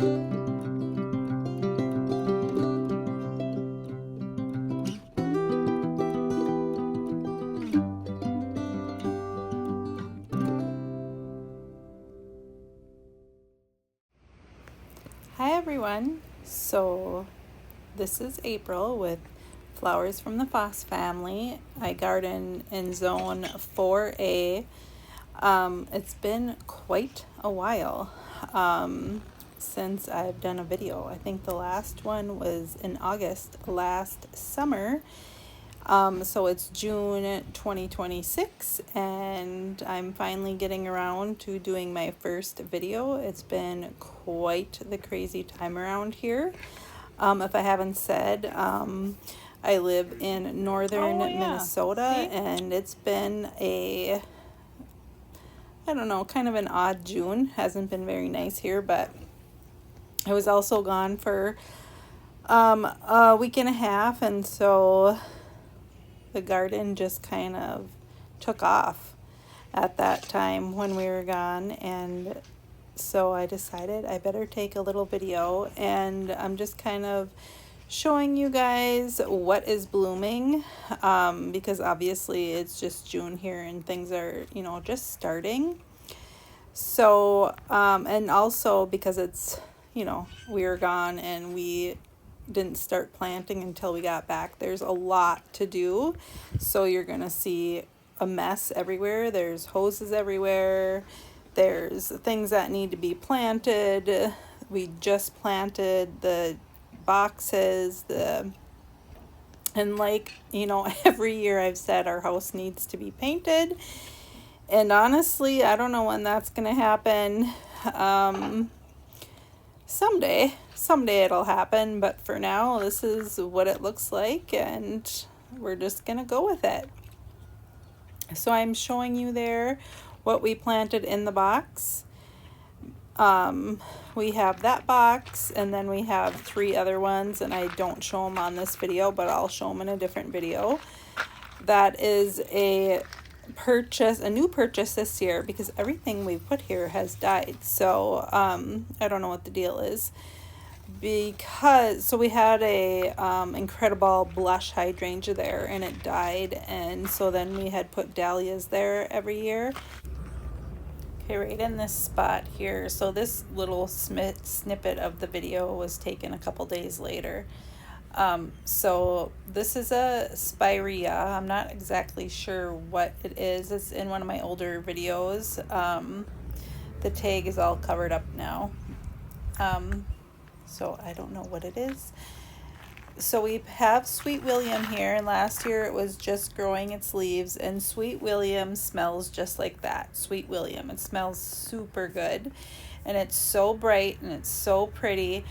Hi everyone, so this is April with flowers from the Foss family. I garden in zone 4A. It's been quite a while since I've done a video. I think the last one was in August last summer. So it's June 2026 and I'm finally getting around to doing my first video. It's been quite the crazy time around here. If I haven't said, I live in northern Minnesota. See? And it's been I don't know, kind of an odd June. Hasn't been very nice here, but I was also gone for a week and a half, and so the garden just kind of took off at that time when we were gone, and so I decided I better take a little video, and I'm just kind of showing you guys what is blooming, because obviously it's just June here and things are, you know, just starting. So and also because it's, you know, we were gone and we didn't start planting until we got back. There's a lot to do, so you're gonna see a mess everywhere. There's hoses everywhere, there's things that need to be planted. We just planted the boxes, and like, you know, every year I've said our house needs to be painted, and honestly I don't know when that's gonna happen. Someday it'll happen, but for now this is what it looks like and we're just gonna go with it. So I'm showing you there what we planted in the box. We have that box, and then we have 3 other ones, and I don't show them on this video, but I'll show them in a different video. That is a new purchase this year, because everything we put here has died. So I don't know what the deal is, because so we had a incredible blush hydrangea there and it died, and so then we had put dahlias there every year. Okay, right in this spot here. So this little snippet of the video was taken a couple days later. So this is a spirea. I'm not exactly sure what it is. It's in one of my older videos. The tag is all covered up now. So I don't know what it is. So we have Sweet William here, and last year it was just growing its leaves, and Sweet William smells just like that. Sweet William, it smells super good, and it's so bright and it's so pretty.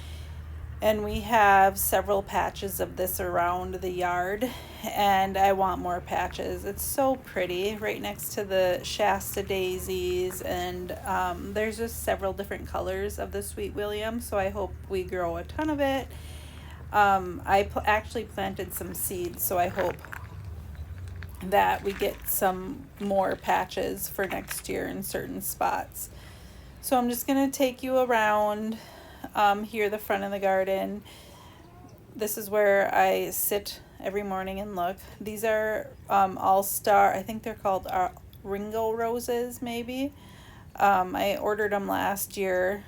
And we have several patches of this around the yard, and I want more patches. It's so pretty right next to the Shasta daisies, and there's just several different colors of the Sweet William, so I hope we grow a ton of it. I actually planted some seeds, so I hope that we get some more patches for next year in certain spots. So I'm just going to take you around here, the front of the garden. This is where I sit every morning and look. These are all-star, I think they're called Ringo roses, maybe. I ordered them last year.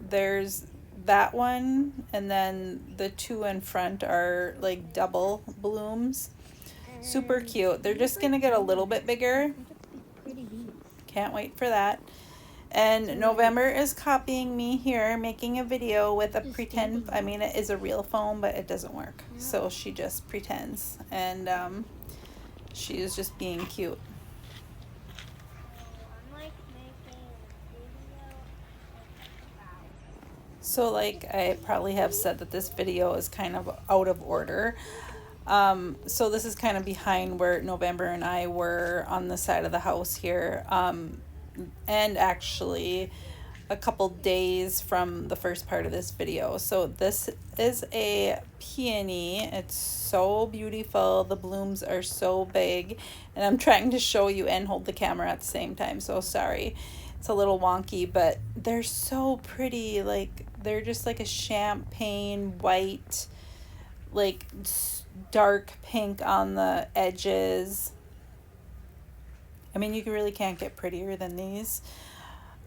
There's that one, and then the 2 in front are like double blooms. Super cute. They're just gonna get a little bit bigger. Can't wait for that. And November is copying me here, making a video with a pretend, I mean it is a real phone, but it doesn't work, so she just pretends, and she is just being cute. So like I probably have said that this video is kind of out of order. So this is kind of behind where November and I were on the side of the house here. And actually a couple days from the first part of this video. So this is a peony. It's so beautiful. The blooms are so big, and I'm trying to show you and hold the camera at the same time, so sorry. It's a little wonky, but they're so pretty. Like, they're just like a champagne white, like dark pink on the edges. I mean, you really can't get prettier than these.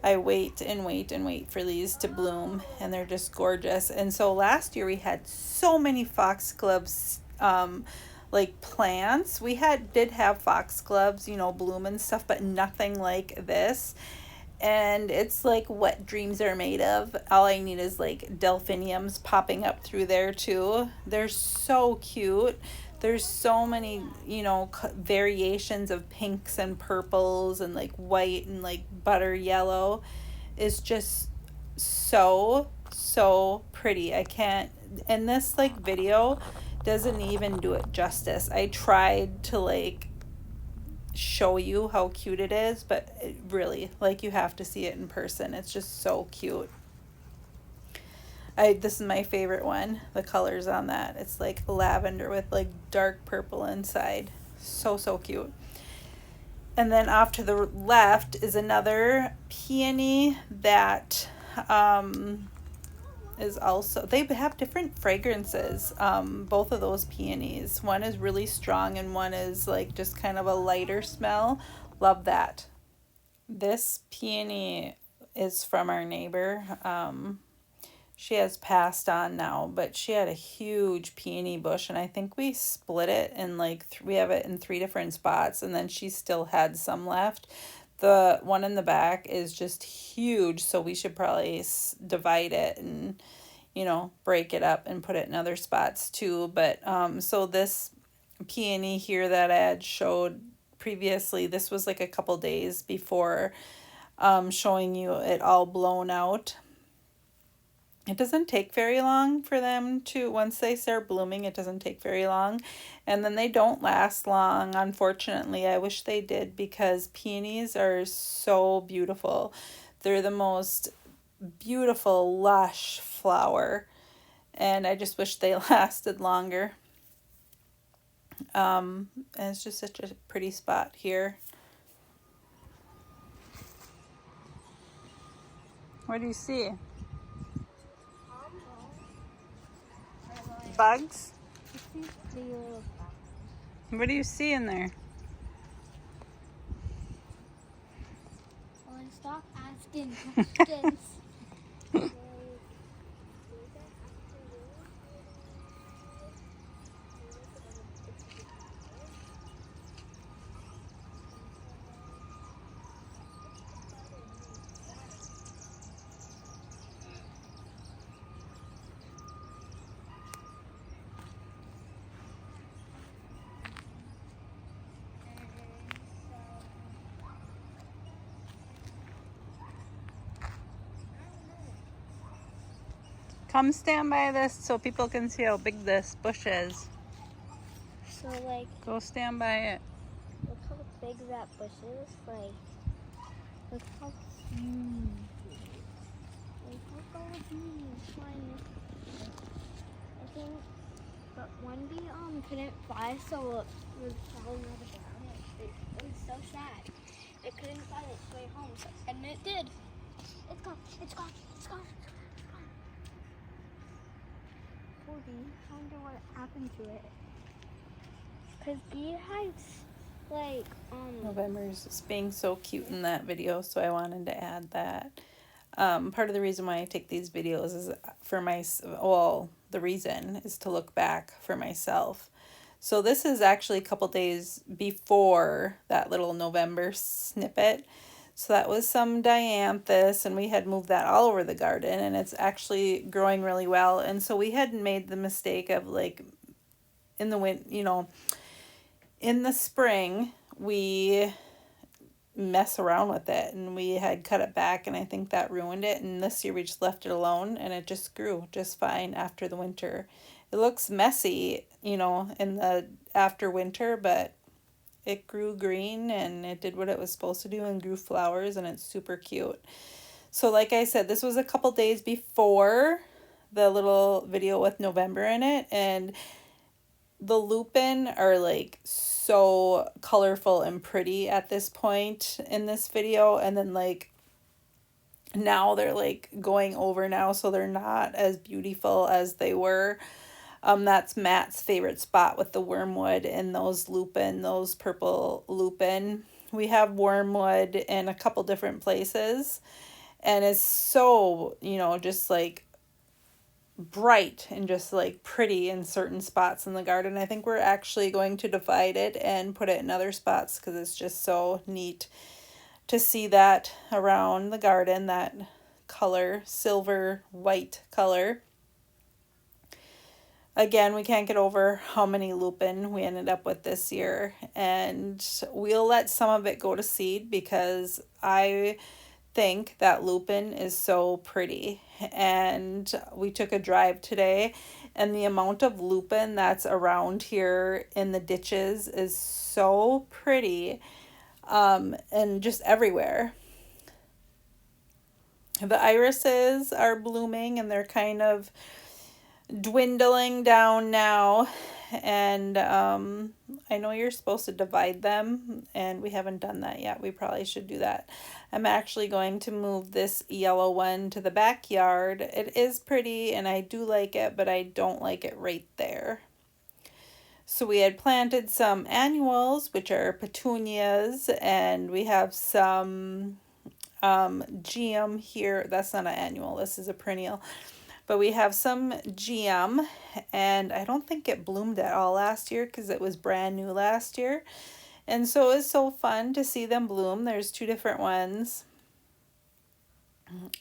I wait and wait and wait for these to bloom, and they're just gorgeous. And so last year we had so many foxgloves, like plants. We did have foxgloves, bloom and stuff, but nothing like this. And it's like what dreams are made of. All I need is like delphiniums popping up through there too. They're so cute. There's so many, variations of pinks and purples and like white and like butter yellow. It's just so pretty. I can't, and this like video doesn't even do it justice. I tried to like show you how cute it is, but it really, like, you have to see it in person. It's just so cute. This is my favorite one. The colors on that, it's like lavender with like dark purple inside. So cute. And then off to the left is another peony that is also, they have different fragrances, both of those peonies. One is really strong and one is like just kind of a lighter smell. Love that. This peony is from our neighbor. She has passed on now, but she had a huge peony bush, and I think we split it in like we have it in 3 different spots, and then she still had some left. The one in the back is just huge, so we should probably divide it and, break it up and put it in other spots too. But so this peony here that I had showed previously, this was like a couple days before showing you it all blown out. It doesn't take very long for them to, once they start blooming, it doesn't take very long. And then they don't last long, unfortunately. I wish they did, because peonies are so beautiful. They're the most beautiful, lush flower. And I just wish they lasted longer. And it's just such a pretty spot here. What do you see? Bugs? What do you see in there? Well, stop asking questions. Come stand by this so people can see how big this bush is. So, like, go stand by it. Look how big that bush is. Like, look how huge. Like, look how huge. I think, but one bee couldn't fly, so it was falling out of the ground. It was so sad. It couldn't fly its way home, and it did. It's gone. It's gone. It's gone. Poor bee. I wonder what happened to it. Because beehives, like, November's just being so cute in that video, so I wanted to add that. Part of the reason why I take these videos is the reason is to look back for myself. So this is actually a couple days before that little November snippet. So that was some dianthus, and we had moved that all over the garden, and it's actually growing really well. And so we had made the mistake of, like, in the in the spring, we mess around with it, and we had cut it back, and I think that ruined it. And this year we just left it alone, and it just grew just fine after the winter. It looks messy, in the after winter, but it grew green, and it did what it was supposed to do and grew flowers, and it's super cute. So like I said, this was a couple days before the little video with November in it, and the lupin are like so colorful and pretty at this point in this video, and then like now they're like going over now, so they're not as beautiful as they were. That's Matt's favorite spot with the wormwood and those lupin, those purple lupin. We have wormwood in a couple different places, and it's so, just like bright and just like pretty in certain spots in the garden. I think we're actually going to divide it and put it in other spots because it's just so neat to see that around the garden, that color, silver white color. Again, we can't get over how many lupin we ended up with this year, and we'll let some of it go to seed because I think that lupin is so pretty. And we took a drive today, and the amount of lupin that's around here in the ditches is so pretty, and just everywhere. The irises are blooming, and they're kind of dwindling down now, and I know you're supposed to divide them, and we haven't done that yet. We probably should do that. I'm actually going to move this yellow one to the backyard. It is pretty and I do like it, but I don't like it right there. So we had planted some annuals, which are petunias, and we have some geum here. That's not an annual, this is a perennial. But we have some geum, and I don't think it bloomed at all last year because it was brand new last year. And so it's so fun to see them bloom. There's two different ones.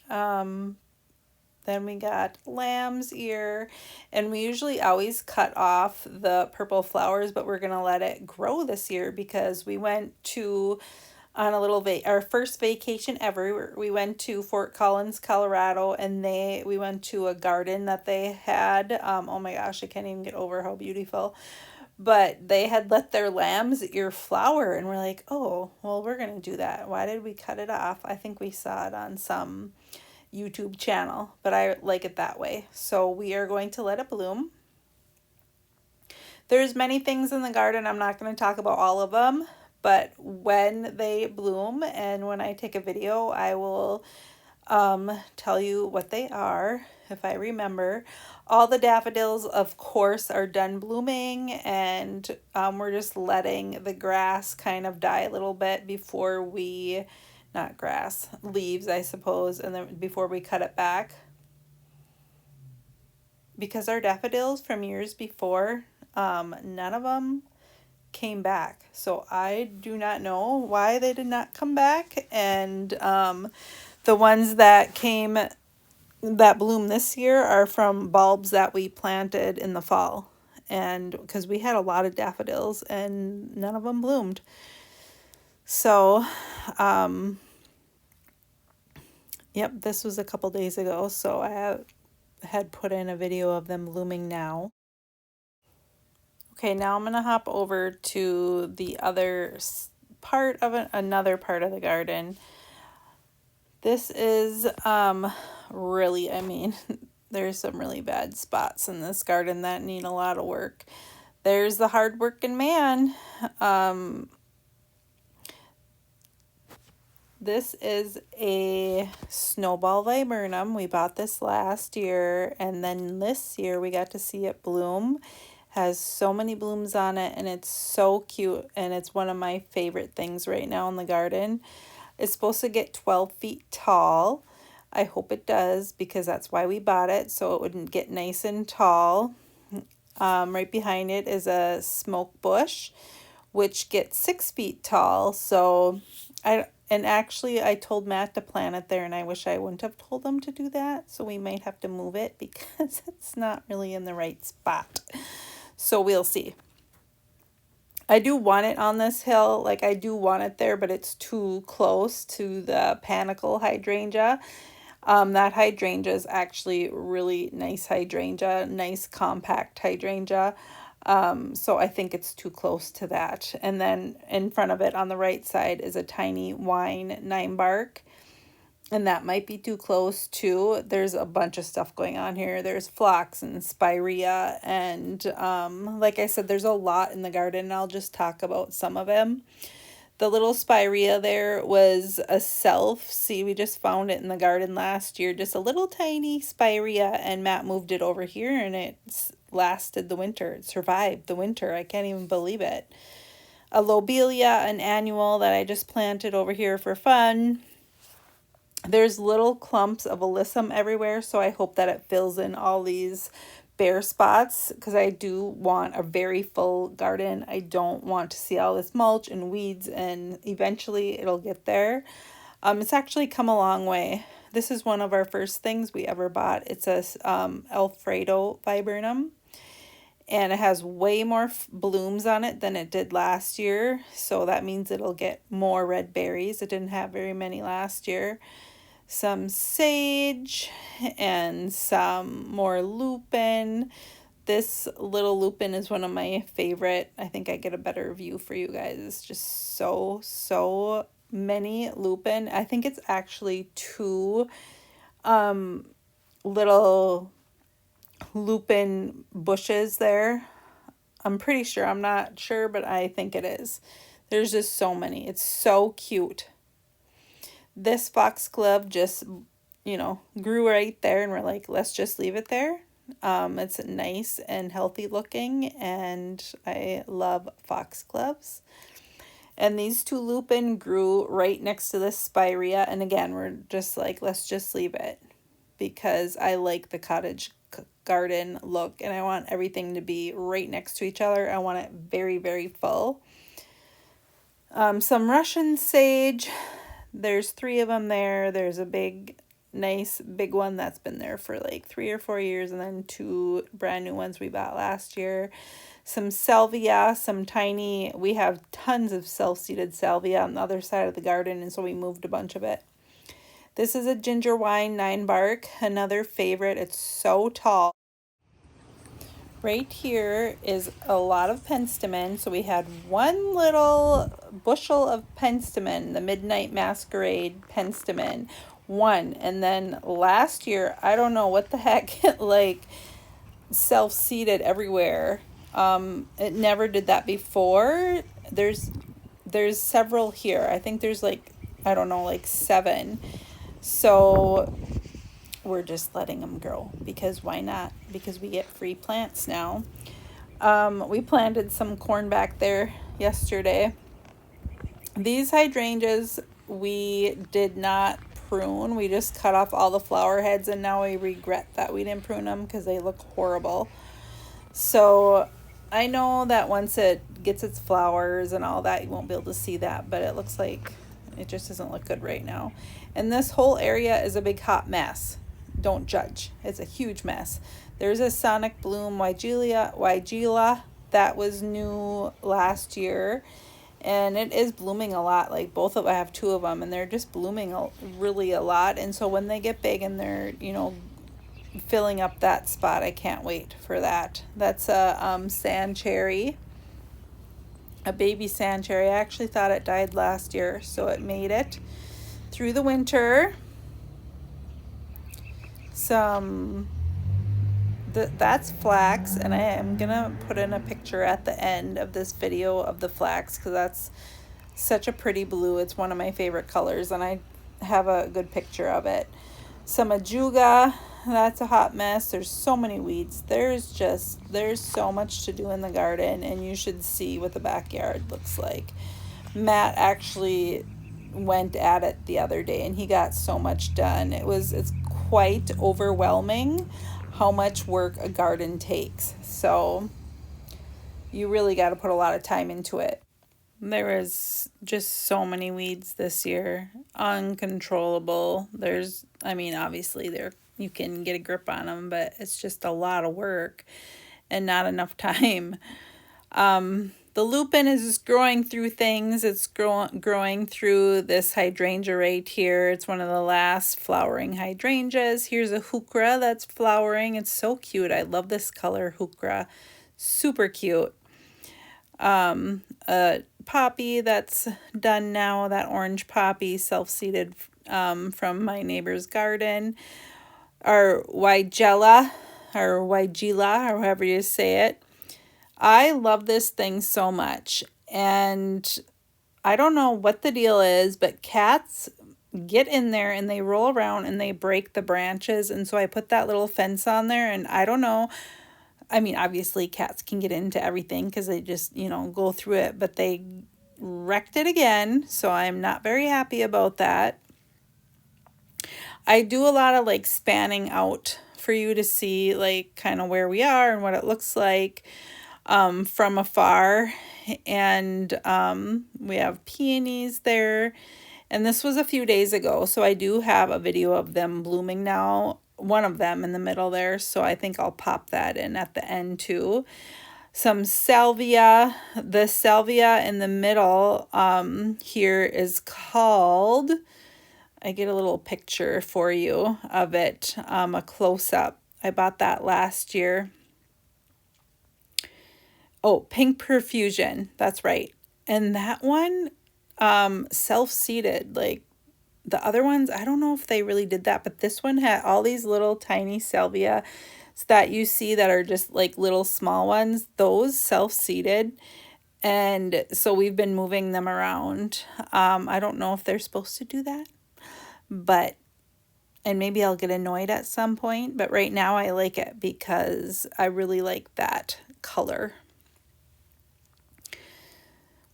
Then we got lamb's ear, and we usually always cut off the purple flowers, but we're gonna let it grow this year because we went to on a little our first vacation ever. We went to Fort Collins, Colorado, and we went to a garden that they had. Oh my gosh, I can't even get over how beautiful. But they had let their lamb's ear flower, and we're like, oh, well, we're gonna do that. Why did we cut it off? I think we saw it on some YouTube channel, but I like it that way. So we are going to let it bloom. There's many things in the garden. I'm not going to talk about all of them, but when they bloom and when I take a video, I will tell you what they are if I remember. All the daffodils, of course, are done blooming, and we're just letting the grass kind of die a little bit before we, not grass, leaves, I suppose, and then before we cut it back. Because our daffodils from years before, none of them came back. So I do not know why they did not come back. And the ones that bloom this year are from bulbs that we planted in the fall. And because we had a lot of daffodils and none of them bloomed. So, yep, this was a couple days ago. So I had put in a video of them blooming now. Okay, now I'm going to hop over to the other part of another part of the garden. This is really, there's some really bad spots in this garden that need a lot of work. There's the hard-working man. This is a snowball viburnum. We bought this last year, and then this year we got to see it bloom. Has so many blooms on it, and it's so cute, and it's one of my favorite things right now in the garden. It's supposed to get 12 feet tall. I hope it does because that's why we bought it, so it wouldn't get nice and tall. Right behind it is a smoke bush, which gets 6 feet tall. So actually I told Matt to plant it there, and I wish I wouldn't have told him to do that. So we might have to move it because it's not really in the right spot. So we'll see. I do want it on this hill, like I do want it there, but it's too close to the panicle hydrangea. That hydrangea is actually really nice hydrangea, nice compact hydrangea. So I think it's too close to that. And then in front of it on the right side is a tiny wine 9-bark. And that might be too close too. There's a bunch of stuff going on here. There's phlox and spirea, and like I said, there's a lot in the garden, and I'll just talk about some of them. The little spirea there was a self. See, we just found it in the garden last year. Just a little tiny spirea, and Matt moved it over here, and it's lasted the winter. It survived the winter. I can't even believe it. A lobelia, an annual that I just planted over here for fun. There's little clumps of alyssum everywhere, so I hope that it fills in all these bare spots because I do want a very full garden. I don't want to see all this mulch and weeds, and eventually it'll get there. It's actually come a long way. This is one of our first things we ever bought. It's a Alfredo viburnum, and it has way more blooms on it than it did last year, so that means it'll get more red berries. It didn't have very many last year. Some sage and some more lupin. This little lupin is one of my favorite. I think I get a better view for you guys. It's just so many lupin. I think it's actually two little lupin bushes there. I'm pretty sure. I'm not sure, but I think it is. There's just so many. It's so cute. This foxglove just, grew right there, and we're like, let's just leave it there. It's nice and healthy looking, and I love foxgloves. And these two lupin grew right next to this spirea, and again, we're just like, let's just leave it because I like the cottage garden look, and I want everything to be right next to each other. I want it very, very full. Some Russian sage. There's 3 of them there. There's a nice big one that's been there for like 3 or 4 years, and then 2 brand new ones we bought last year. Some salvia, we have tons of self-seeded salvia on the other side of the garden, and so we moved a bunch of it. This is a ginger wine 9 bark, another favorite. It's so tall. Right here is a lot of penstemon. So we had one little bushel of penstemon, the Midnight Masquerade penstemon, one. And then last year, I don't know what the heck, like self-seeded everywhere. It never did that before. There's several here. I think there's like, I don't know, like 7. So we're just letting them grow because why not? Because we get free plants now. We planted some corn back there yesterday. These hydrangeas we did not prune. We just cut off all the flower heads, and now we regret that we didn't prune them because they look horrible. So I know that once it gets its flowers and all that, you won't be able to see that, but it looks like it just doesn't look good right now. And this whole area is a big hot mess. Don't judge. It's a huge mess. There's a Sonic Bloom Weigela that was new last year, and it is blooming a lot. Like I have 2 of them, and they're just blooming really a lot. And so when they get big and they're filling up that spot, I can't wait for that. That's a sand cherry, a baby sand cherry. I actually thought it died last year, so it made it through the winter. That's flax, and I am gonna put in a picture at the end of this video of the flax because that's such a pretty blue. It's one of my favorite colors, and I have a good picture of it. Some ajuga, that's a hot mess. There's so many weeds. There's so much to do in the garden, and you should see what the backyard looks like. Matt actually went at it the other day, and he got so much done. It's quite overwhelming how much work a garden takes. So you really got to put a lot of time into it. There is just so many weeds this year, uncontrollable. Obviously you can get a grip on them, but it's just a lot of work and not enough time. The lupin is just growing through things. It's growing through this hydrangea right here. It's one of the last flowering hydrangeas. Here's a heuchera that's flowering. It's so cute. I love this color, heuchera. Super cute. A poppy that's done now, that orange poppy, self-seeded from my neighbor's garden. Our Weigela, or however you say it. I love this thing so much, and I don't know what the deal is, but cats get in there and they roll around and they break the branches. And so I put that little fence on there, and I don't know. I mean, obviously cats can get into everything because they just, go through it, but they wrecked it again. So I'm not very happy about that. I do a lot of like spanning out for you to see like kind of where we are and what it looks like from afar. And we have peonies there. And this was a few days ago, so I do have a video of them blooming now. One of them in the middle there, so I think I'll pop that in at the end too. Some salvia. The salvia in the middle here is called, I get a little picture for you of it, a close-up. I bought that last year. Oh, Pink Perfusion, that's right. And that one, self-seeded. Like the other ones, I don't know if they really did that, but this one had all these little tiny salvia that you see that are just like little small ones. Those self-seeded. And so we've been moving them around. I don't know if they're supposed to do that, and maybe I'll get annoyed at some point, but right now I like it because I really like that color.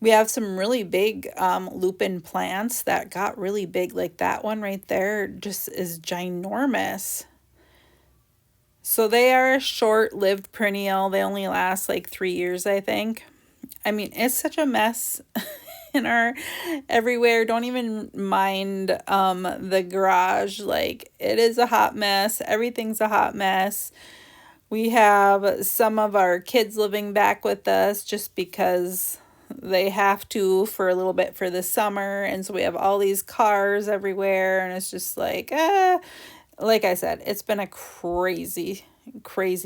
We have some really big lupin plants that got really big. Like that one right there just is ginormous. So they are a short-lived perennial. They only last like 3 years, I think. I mean, it's such a mess in our everywhere. Don't even mind the garage. Like it is a hot mess. Everything's a hot mess. We have some of our kids living back with us just because they have to for a little bit for the summer, and so we have all these cars everywhere, and it's just like like I said, it's been a crazy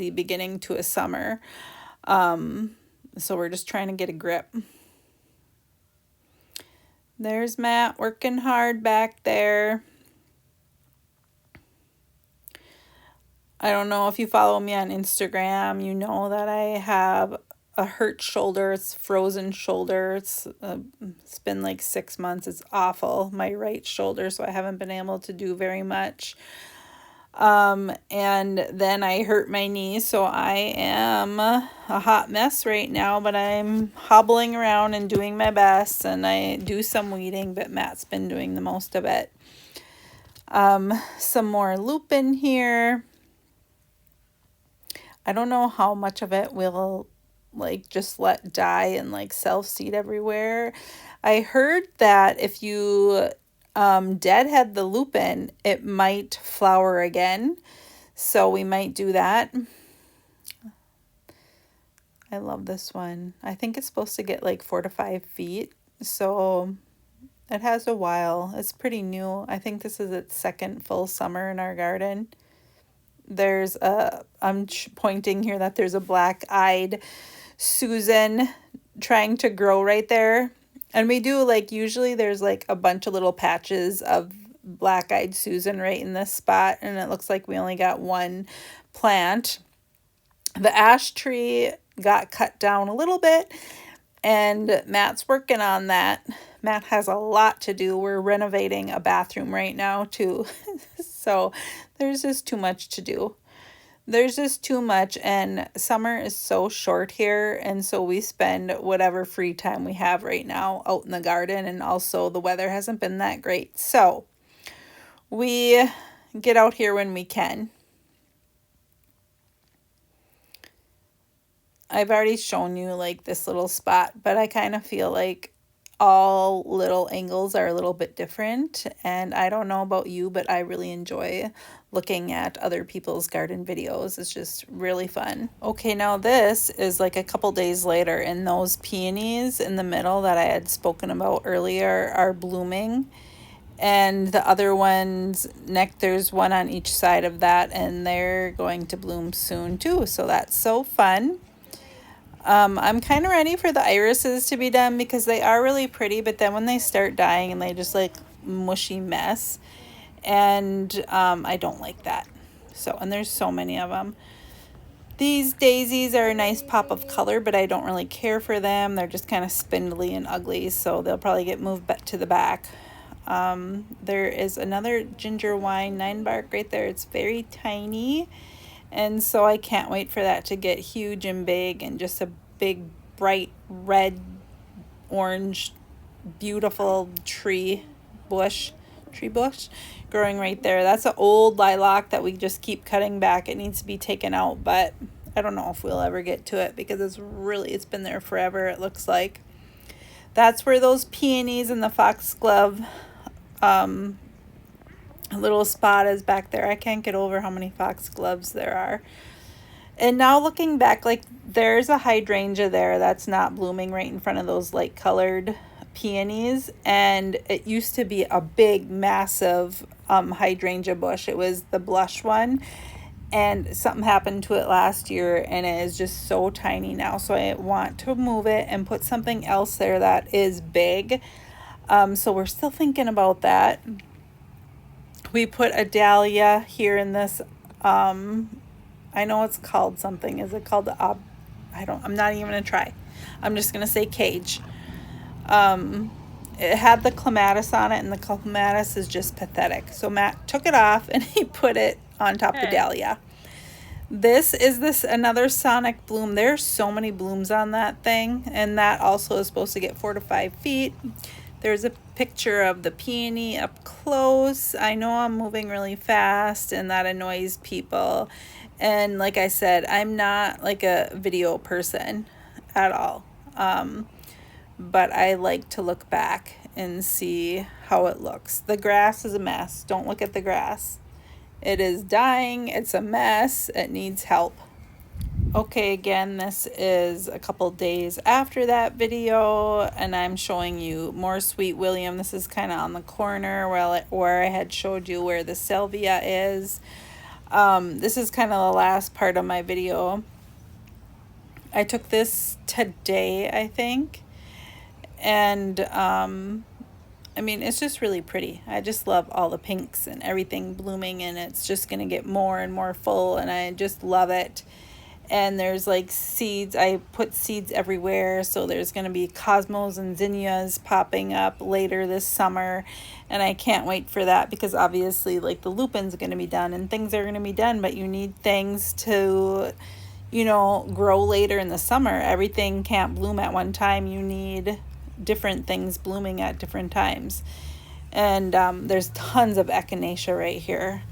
beginning to a summer, so we're just trying to get a grip. There's Matt working hard back there. I don't know if you follow me on Instagram, you know that I have a hurt shoulder. It's frozen shoulder. It's been like 6 months. It's awful. My right shoulder, so I haven't been able to do very much. And then I hurt my knee, so I am a hot mess right now, but I'm hobbling around and doing my best, and I do some weeding, but Matt's been doing the most of it. Some more lupin here. I don't know how much of it will like just let die and like self-seed everywhere. I heard that if you deadhead the lupin, it might flower again. So we might do that. I love this one. I think it's supposed to get like 4 to 5 feet. So it has a while. It's pretty new. I think this is its second full summer in our garden. There's I'm pointing here that there's a black-eyed Susan trying to grow right there. And we do like, usually there's like a bunch of little patches of black-eyed Susan right in this spot. And it looks like we only got one plant. The ash tree got cut down a little bit, and Matt's working on that. Matt has a lot to do. We're renovating a bathroom right now too. So there's just too much to do. There's just too much, and summer is so short here, and so we spend whatever free time we have right now out in the garden, and also the weather hasn't been that great. So we get out here when we can. I've already shown you like this little spot, but I kind of feel like all little angles are a little bit different, and I don't know about you, but I really enjoy looking at other people's garden videos. It's just really fun. Okay, now this is like a couple days later, and those peonies in the middle that I had spoken about earlier are blooming, and the other ones, there's one on each side of that, and they're going to bloom soon too, so that's so fun. I'm kind of ready for the irises to be done because they are really pretty, but then when they start dying and they just like mushy mess, and I don't like that. So, and there's so many of them. These daisies are a nice pop of color, but I don't really care for them. They're just kind of spindly and ugly, so they'll probably get moved back to the back. There is another ginger wine 9-bark right there. It's very tiny, and so I can't wait for that to get huge and big and just a big bright red orange beautiful tree bush growing right there. That's an old lilac that we just keep cutting back. It needs to be taken out, but I don't know if we'll ever get to it because it's been there forever, it looks like. That's where those peonies and the foxglove little spot is back there. I can't get over how many foxgloves there are. And now looking back, like there's a hydrangea there that's not blooming right in front of those light colored peonies, and it used to be a big massive hydrangea bush. It was the blush one, and something happened to it last year and it is just so tiny now, so I want to move it and put something else there that is big. So we're still thinking about that. We put a dahlia here in this I know it's called something. Is it called the I'm not even gonna try. I'm just gonna say cage. It had the clematis on it, and the clematis is just pathetic. So Matt took it off and he put it on top of the dahlia. This is another sonic bloom. There's so many blooms on that thing, and that also is supposed to get 4 to 5 feet. There's a picture of the peony up close. I know I'm moving really fast and that annoys people. And like I said, I'm not like a video person at all. But I like to look back and see how it looks. The grass is a mess. Don't look at the grass. It is dying. It's a mess. It needs help. Okay, again, this is a couple days after that video, and I'm showing you more Sweet William. This is kind of on the corner where I had showed you where the salvia is. This is kind of the last part of my video. I took this today, I think, and I mean, it's just really pretty. I just love all the pinks and everything blooming, and it's just going to get more and more full, and I just love it. And there's like seeds. I put seeds everywhere, so there's going to be cosmos and zinnias popping up later this summer, and I can't wait for that because obviously like the lupin's going to be done and things are going to be done, but you need things to, you know, grow later in the summer. Everything can't bloom at one time. You need different things blooming at different times. And there's tons of echinacea right here.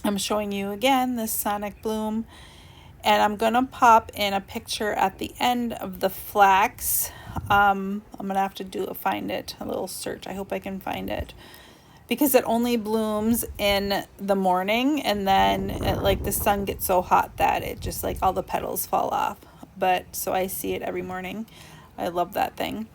I'm showing you again this sonic bloom. And I'm going to pop in a picture at the end of the flax. I'm going to have to find it, a little search. I hope I can find it. Because it only blooms in the morning, and then like the sun gets so hot that it just like all the petals fall off. But so I see it every morning. I love that thing.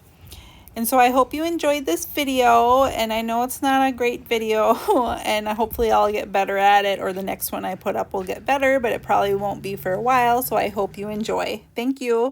And so I hope you enjoyed this video, and I know it's not a great video, and hopefully I'll get better at it, or the next one I put up will get better, but it probably won't be for a while, so I hope you enjoy. Thank you.